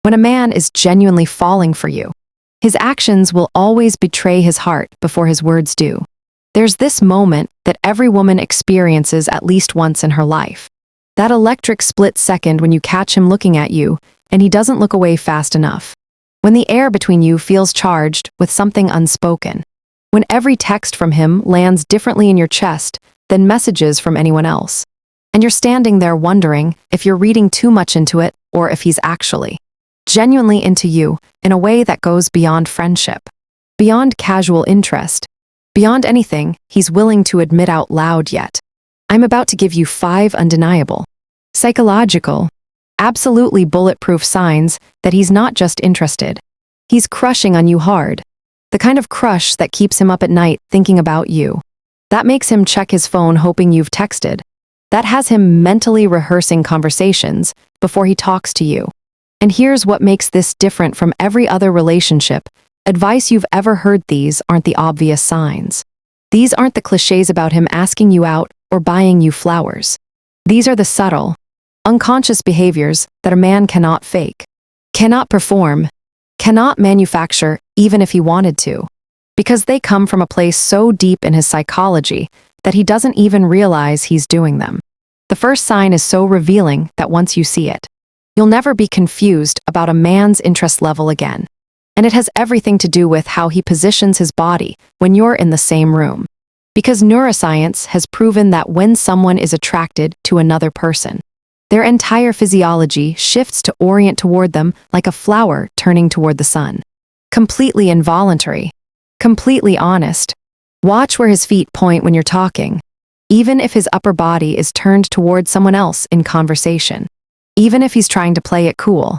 When a man is genuinely falling for you, his actions will always betray his heart before his words do. There's this moment that every woman experiences at least once in her life. That electric split second when you catch him looking at you and he doesn't look away fast enough. When the air between you feels charged with something unspoken. When every text from him lands differently in your chest than messages from anyone else. And you're standing there wondering if you're reading too much into it or if he's actually genuinely into you in a way that goes beyond friendship, beyond casual interest, beyond anything he's willing to admit out loud yet. I'm about to give you 5 undeniable, psychological, absolutely bulletproof signs that he's not just interested. He's crushing on you hard. The kind of crush that keeps him up at night thinking about you. That makes him check his phone hoping you've texted. That has him mentally rehearsing conversations before he talks to you. And here's what makes this different from every other relationship. Advice you've ever heard. These aren't the obvious signs. These aren't the cliches about him asking you out or buying you flowers. These are the subtle, unconscious behaviors that a man cannot fake, cannot perform, cannot manufacture even if he wanted to, because they come from a place so deep in his psychology that he doesn't even realize he's doing them. The first sign is so revealing that once you see it, you'll never be confused about a man's interest level again. And it has everything to do with how he positions his body when you're in the same room. Because neuroscience has proven that when someone is attracted to another person, their entire physiology shifts to orient toward them like a flower turning toward the sun. Completely involuntary, completely honest. Watch where his feet point when you're talking, even if his upper body is turned toward someone else in conversation. Even if he's trying to play it cool.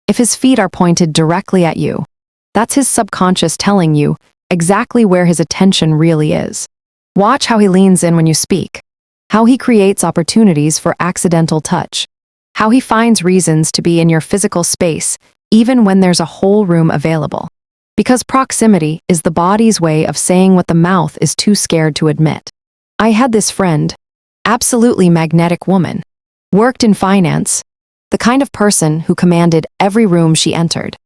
If his feet are pointed directly at you, that's his subconscious telling you exactly where his attention really is. Watch how he leans in when you speak, how he creates opportunities for accidental touch, how he finds reasons to be in your physical space even when there's a whole room available. Because proximity is the body's way of saying what the mouth is too scared to admit. I had this friend, absolutely magnetic woman, worked in finance, the kind of person who commanded every room she entered.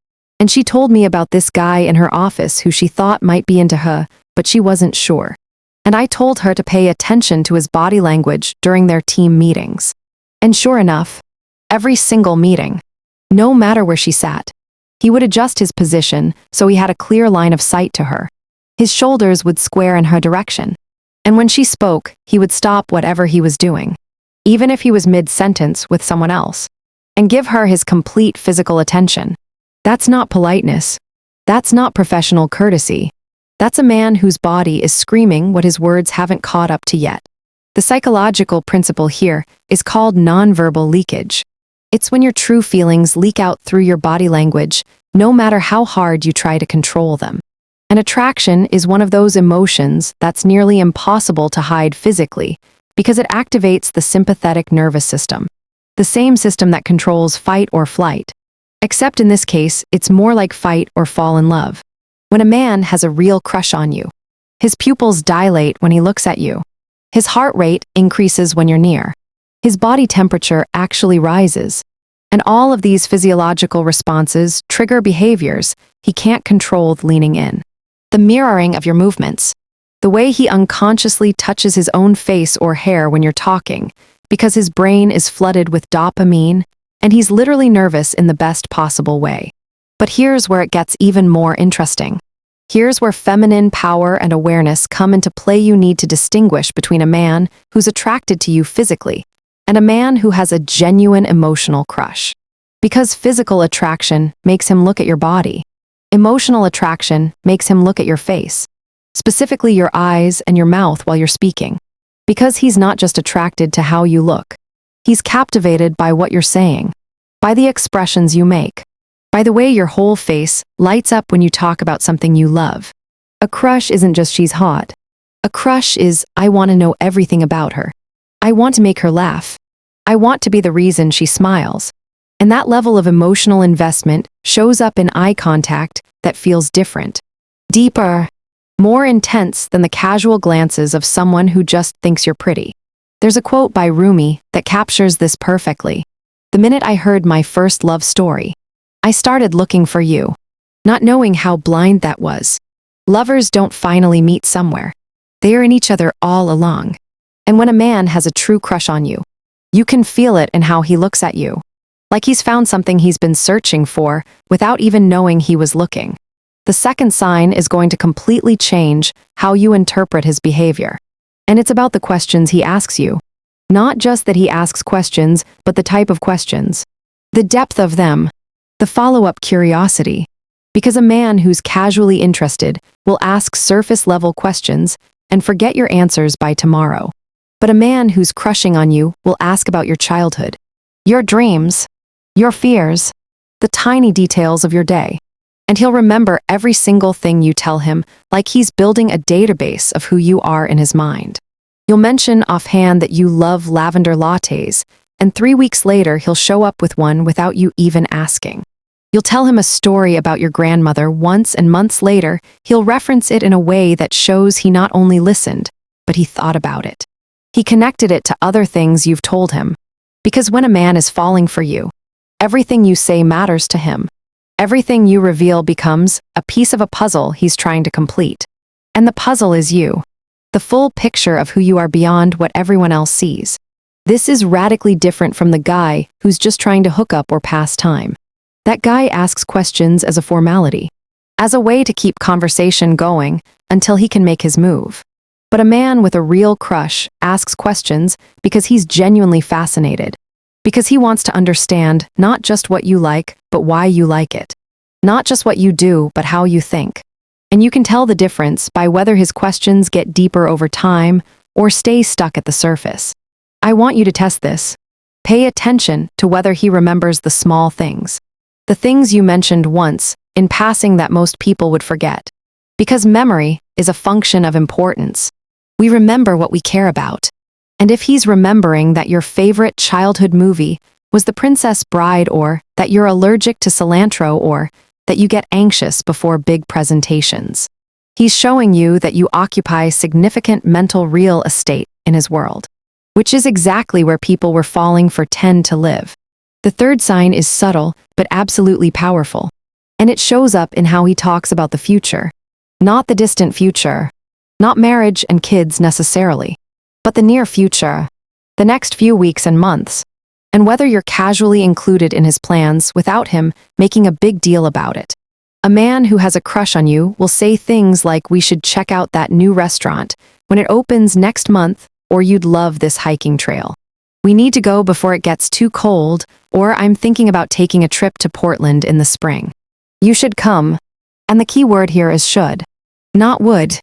And she told me about this guy in her office who she thought might be into her, but she wasn't sure. And I told her to pay attention to his body language during their team meetings. And sure enough, every single meeting, no matter where she sat, he would adjust his position so he had a clear line of sight to her. His shoulders would square in her direction. And when she spoke, he would stop whatever he was doing, even if he was mid-sentence with someone else, and give her his complete physical attention. That's not politeness. That's not professional courtesy. That's a man whose body is screaming what his words haven't caught up to yet. The psychological principle here is called nonverbal leakage. It's when your true feelings leak out through your body language, no matter how hard you try to control them. And attraction is one of those emotions that's nearly impossible to hide physically because it activates the sympathetic nervous system, the same system that controls fight or flight. Except in this case, it's more like fight or fall in love. When a man has a real crush on you, his pupils dilate when he looks at you. His heart rate increases when you're near. His body temperature actually rises. And all of these physiological responses trigger behaviors he can't control with leaning in. The mirroring of your movements. The way he unconsciously touches his own face or hair when you're talking, because his brain is flooded with dopamine, and he's literally nervous in the best possible way. But here's where it gets even more interesting. Here's where feminine power and awareness come into play. You need to distinguish between a man who's attracted to you physically and a man who has a genuine emotional crush. Because physical attraction makes him look at your body. Emotional attraction makes him look at your face, specifically your eyes and your mouth while you're speaking. Because he's not just attracted to how you look. He's captivated by what you're saying, by the expressions you make, by the way your whole face lights up when you talk about something you love. A crush isn't just she's hot. A crush is, I want to know everything about her. I want to make her laugh. I want to be the reason she smiles. And that level of emotional investment shows up in eye contact that feels different, deeper, more intense than the casual glances of someone who just thinks you're pretty. There's a quote by Rumi that captures this perfectly. The minute I heard my first love story, I started looking for you, not knowing how blind that was. Lovers don't finally meet somewhere. They are in each other all along. And when a man has a true crush on you, you can feel it in how he looks at you. Like he's found something he's been searching for without even knowing he was looking. The second sign is going to completely change how you interpret his behavior. And it's about the questions he asks you. Not just that he asks questions, but the type of questions. The depth of them. The follow-up curiosity. Because a man who's casually interested will ask surface-level questions and forget your answers by tomorrow. But a man who's crushing on you will ask about your childhood, your dreams, your fears, the tiny details of your day. And he'll remember every single thing you tell him, like he's building a database of who you are in his mind. You'll mention offhand that you love lavender lattes, and 3 weeks later he'll show up with one without you even asking. You'll tell him a story about your grandmother once, and months later he'll reference it in a way that shows he not only listened, but he thought about it. He connected it to other things you've told him. Because when a man is falling for you, everything you say matters to him. Everything you reveal becomes a piece of a puzzle he's trying to complete. And the puzzle is you. The full picture of who you are beyond what everyone else sees. This is radically different from the guy who's just trying to hook up or pass time. That guy asks questions as a formality, as a way to keep conversation going until he can make his move. But a man with a real crush asks questions because he's genuinely fascinated. Because he wants to understand not just what you like, but why you like it. Not just what you do, but how you think. And you can tell the difference by whether his questions get deeper over time or stay stuck at the surface. I want you to test this. Pay attention to whether he remembers the small things. The things you mentioned once, in passing, that most people would forget. Because memory is a function of importance. We remember what we care about. And if he's remembering that your favorite childhood movie was The Princess Bride, or that you're allergic to cilantro, or that you get anxious before big presentations, he's showing you that you occupy significant mental real estate in his world, which is exactly where people were falling for tend to live. The third sign is subtle, but absolutely powerful. And it shows up in how he talks about the future. Not the distant future. Not marriage and kids necessarily. But the near future. The next few weeks and months. And whether you're casually included in his plans without him making a big deal about it. A man who has a crush on you will say things like, "We should check out that new restaurant when it opens next month," or "You'd love this hiking trail. We need to go before it gets too cold," or "I'm thinking about taking a trip to Portland in the spring. You should come." And the key word here is should, not would.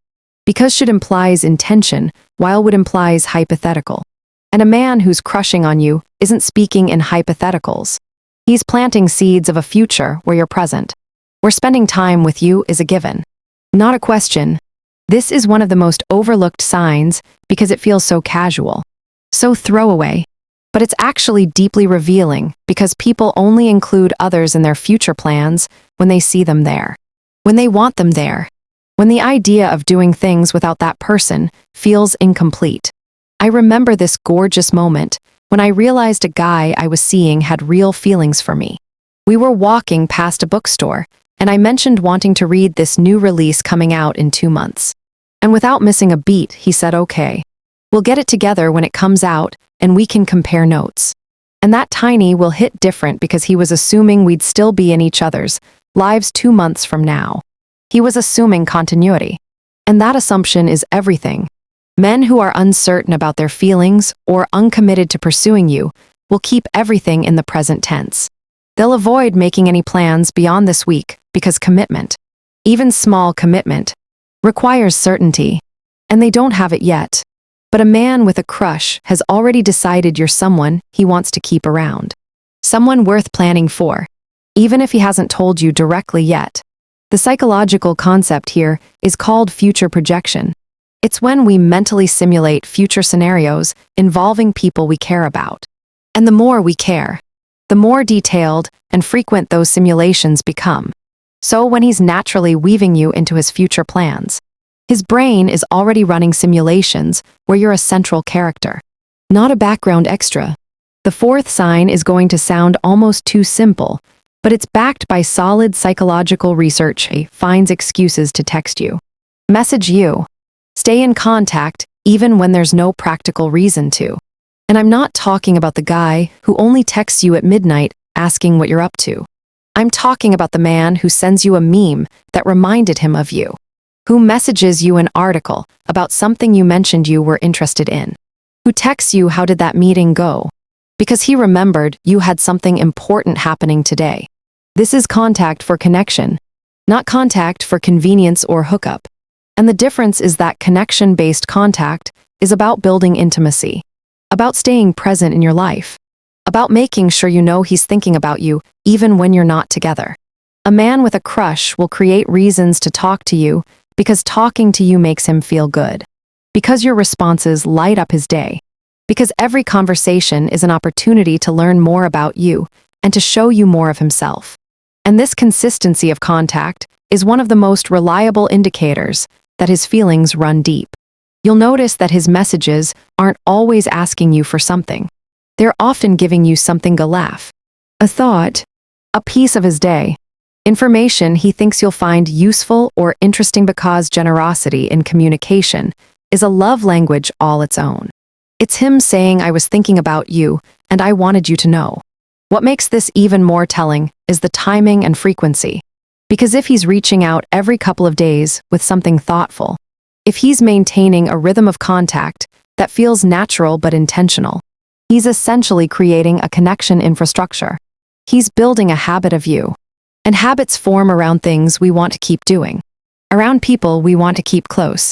Because should implies intention, while would implies hypothetical. And a man who's crushing on you isn't speaking in hypotheticals. He's planting seeds of a future where you're present. Where spending time with you is a given, not a question. This is one of the most overlooked signs because it feels so casual, so throwaway. But it's actually deeply revealing because people only include others in their future plans when they see them there, when they want them there, when the idea of doing things without that person feels incomplete. I remember this gorgeous moment when I realized a guy I was seeing had real feelings for me. We were walking past a bookstore, and I mentioned wanting to read this new release coming out in 2 months. And without missing a beat, he said, "Okay. We'll get it together when it comes out, and we can compare notes." And that tiny will hit different because he was assuming we'd still be in each other's lives 2 months from now. He was assuming continuity. And that assumption is everything. Men who are uncertain about their feelings or uncommitted to pursuing you will keep everything in the present tense. They'll avoid making any plans beyond this week because commitment, even small commitment, requires certainty. And they don't have it yet. But a man with a crush has already decided you're someone he wants to keep around. Someone worth planning for, even if he hasn't told you directly yet. The psychological concept here is called future projection. It's when we mentally simulate future scenarios involving people we care about. And the more we care, the more detailed and frequent those simulations become. So when he's naturally weaving you into his future plans, his brain is already running simulations where you're a central character, not a background extra. The fourth sign is going to sound almost too simple, but it's backed by solid psychological research. He finds excuses to text you, message you, stay in contact even when there's no practical reason to. And I'm not talking about the guy who only texts you at midnight asking what you're up to. I'm talking about the man who sends you a meme that reminded him of you, who messages you an article about something you mentioned you were interested in, who texts you how did that meeting go, because he remembered you had something important happening today. This is contact for connection, not contact for convenience or hookup. And the difference is that connection-based contact is about building intimacy, about staying present in your life, about making sure you know he's thinking about you even when you're not together. A man with a crush will create reasons to talk to you because talking to you makes him feel good, because your responses light up his day, because every conversation is an opportunity to learn more about you and to show you more of himself. And this consistency of contact is one of the most reliable indicators that his feelings run deep. You'll notice that his messages aren't always asking you for something. They're often giving you something to laugh, a thought, a piece of his day, information he thinks you'll find useful or interesting, because generosity in communication is a love language all its own. It's him saying, I was thinking about you and I wanted you to know. What makes this even more telling is the timing and frequency. Because if he's reaching out every couple of days with something thoughtful, if he's maintaining a rhythm of contact that feels natural but intentional, he's essentially creating a connection infrastructure. He's building a habit of you. And habits form around things we want to keep doing, around people we want to keep close.